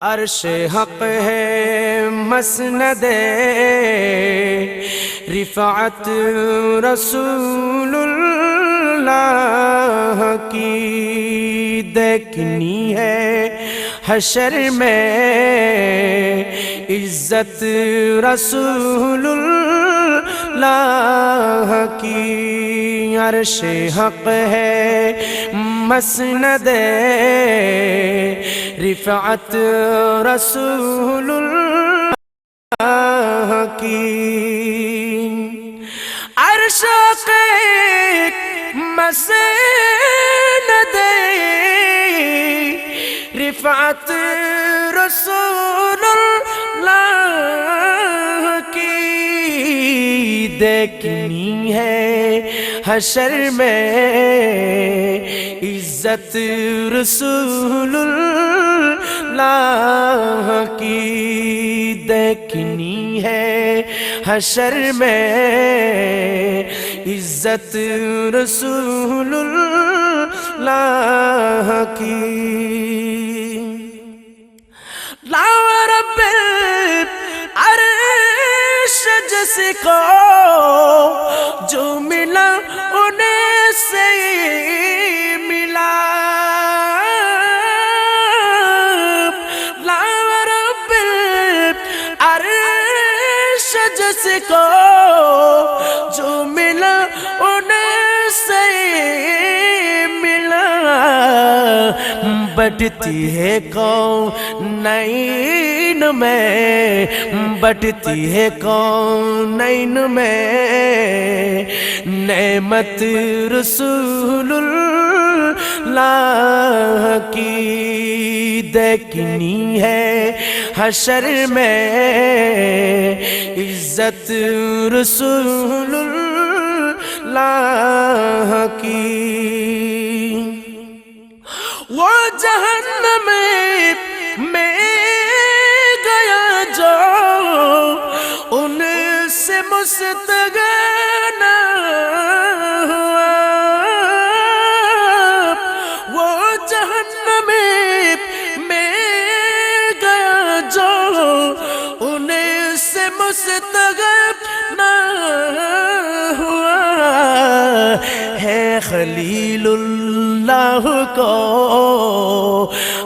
عرش حق ہے مسند رفعت رسول اللہ کی دیکھنی ہے حشر میں عزت رسول اللہ کی عرش حق ہے مسند رفعت رسول اللہ کی عرش کے مسند رفعت رسول اللہ کی دیکھنی ہے حشر میں عزت رسول اللہ کی دیکھنی ہے حشر میں عزت رسول اللہ کی لا رب العرش جس کو جو ملا انہیں سے ملا لا رب العرش جس کو جو ملا انہیں سے ملا بٹتی ہے کونین میں بٹتی ہے کونین میں نعمت رسول اللہ کی دیکھنی ہے حشر میں عزت رسول اللہ کی وہ جہنم میں گیا جو ان سے مستغنی ہوا وہ جہنم میں گیا جو ان سے مستغنی ہوا ہے خلیل اللہ کو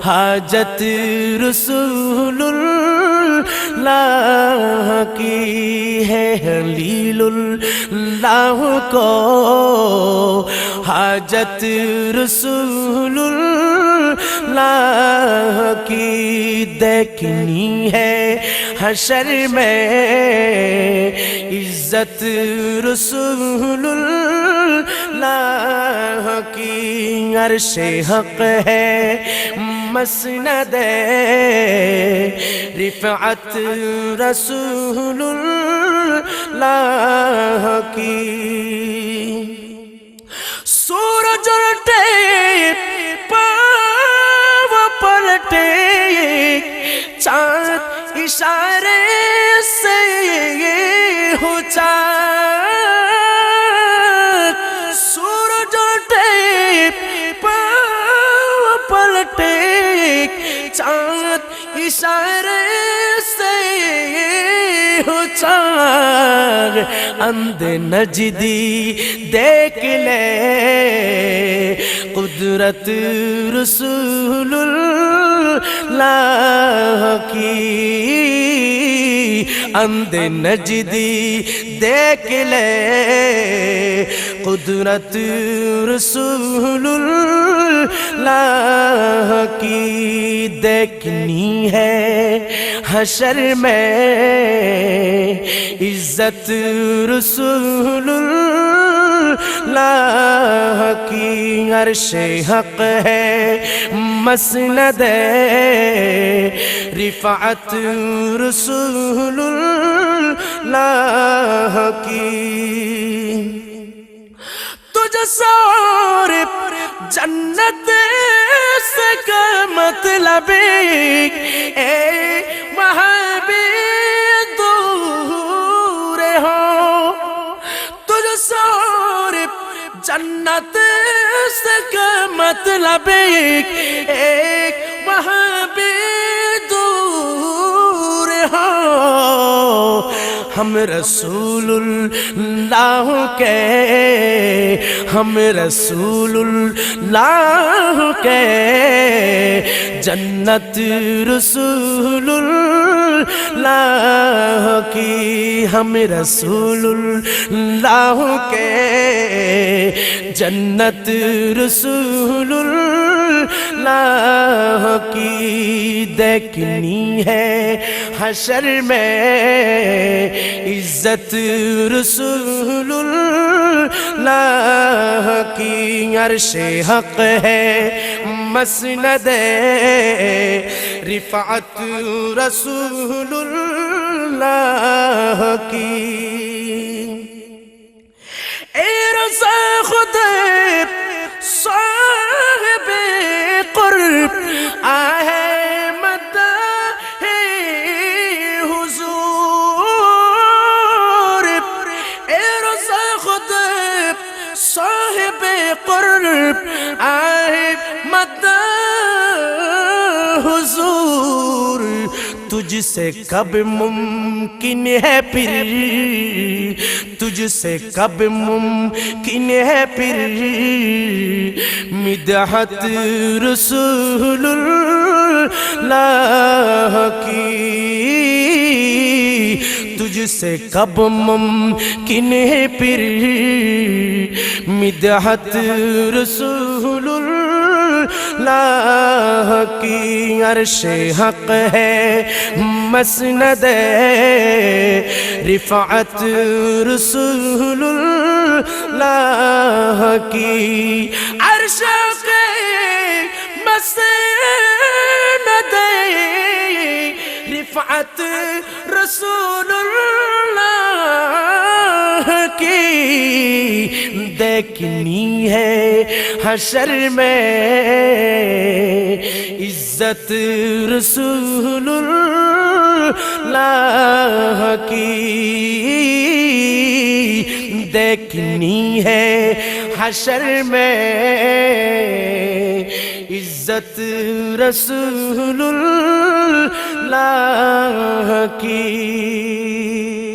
حاجت رسول اللہ کی ہے خلیل اللہ کو حاجت رسول اللہ کی دیکھنی ہے حشر میں عزت رسول اللہ کی عرش حق ہے مسند رفعت رسول اللہ کی سورج الٹے پاو پلٹے چاند اشارے سے ہو چاند سورج الٹے پاو پلٹے چاند اشارے سے ہو چاند اندھ نجدی دیکھ لے قدرت رسول اللہ کی اندھ نجدی دیکھ لے قدرت رسول اللہ کی دیکھنی ہے حشر میں عزت رسول اللہ کی عرش حق ہے مسند رفعت رسول اللہ کی تجھ سور جنت سے کا مطلب اے وہاں بھی دور ہو تجھ سور جنت سے کا مطلب ایک وہاں بھی دور ہم رسول اللہ کے، ہم رسول اللہ کے، جنت رسول اللہ کی، ہم رسول اللہ کے، جنت رسول اللہ کی، دیکھنی ہے حشر میں عزت رسول اللہ کی، عرش حق ہے مسند رفعت رسول اللہ کی، اے رضا خود صاحب قرب آئے مدح حضور، اے رضا خود صاحب قرب آئے مدح حضور، تجھ سے کب ممکن ہے پھر، تجھ سے کب ممکن ہے پھر مدحت رسول اللہ کی، تجھ سے کب ممکن ہے پھر مدحت رسول اللہ کی، عرش حق ہے مسند رفعت رسول اللہ کی، عرش کے مسند رفعت رسول اللہ کی، دیکھنی ہے حشر میں عزت رسول اللہ کی، دیکھنی ہے حشر میں عزت رسول اللہ کی۔